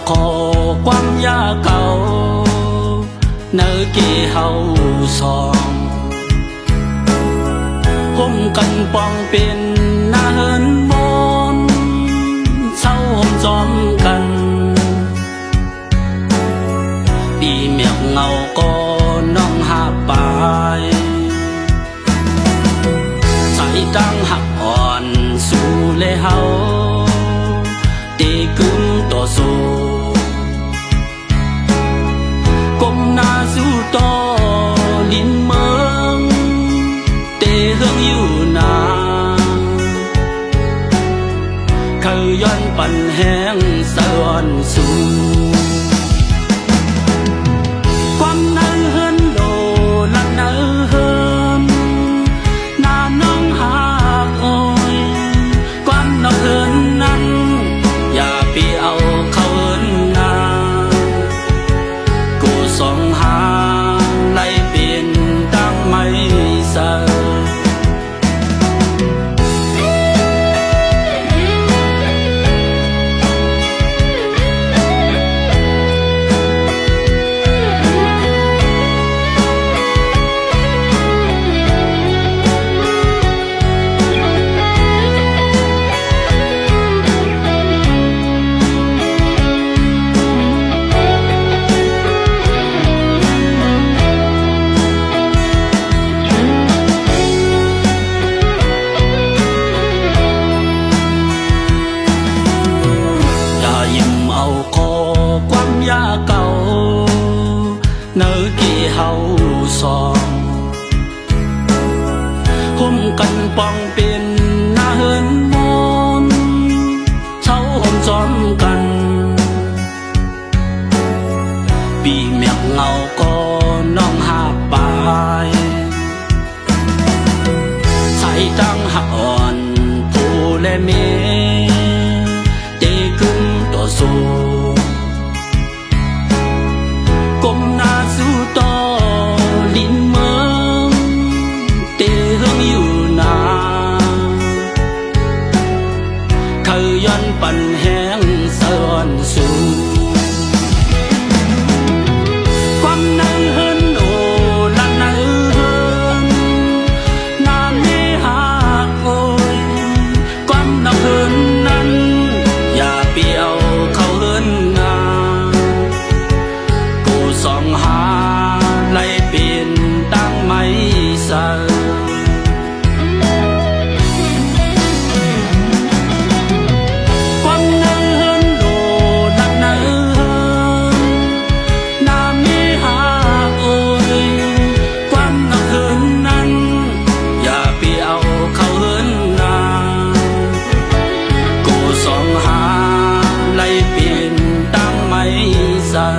ขอความยาเก่าเนื้อกี่เฮาสองห่มกันปองเป็นหน้าเหินมนเศร้าห่มจอมกันปีเมียกเงาก็น้องหาปายใส่ตั้งหักอ่อนสู่เลเฮาตีกึ่มต่อสู้ก้มหน้าสู่ต่อลิ้นเมืองเตเฮืองอยู่นาเขาย้อนปั่นแห้งสะอ่อนสู่ความเนื้อเหินโลละเนื้อเหินหน้าน้องหากโอยความเนื้อเหินนั้นอย่าไปเอาเขาเหินนากูส่องหาไล่เปลี่ยนตั้งไม่เสิยาเก่าเนื้อกี่เฮาสองห่มกันปองเป็นหน้าเหินมนเช้าห่มจอมกันปีเมียกเงาก็น้องหาปายใส่ตั้งหักอ่อนผู้และเมเตกึ่มต่อสู้ก้มหน้าสู่ต่อลิ้นเมืองเตเฮืองอยู่นาเขาย้อนปั่นแห้งสะอ่อนสู่ความเนื้อเหินโอละเนื้อเหินหน้าเมหากโอยความเนื้อเหินนั้นอย่าไปเอาเขาเหินนาส่องหาไล่เปลี่ยนตั้งไม่เสิความเนื้อเหินโลละเนื้อเหินหน้าเมหากโอยความเนื้อเหินนั้นอย่าไปเอาเขาเหินนากูส่องหาไล่เปลี่ยนตั้งไม่เสิ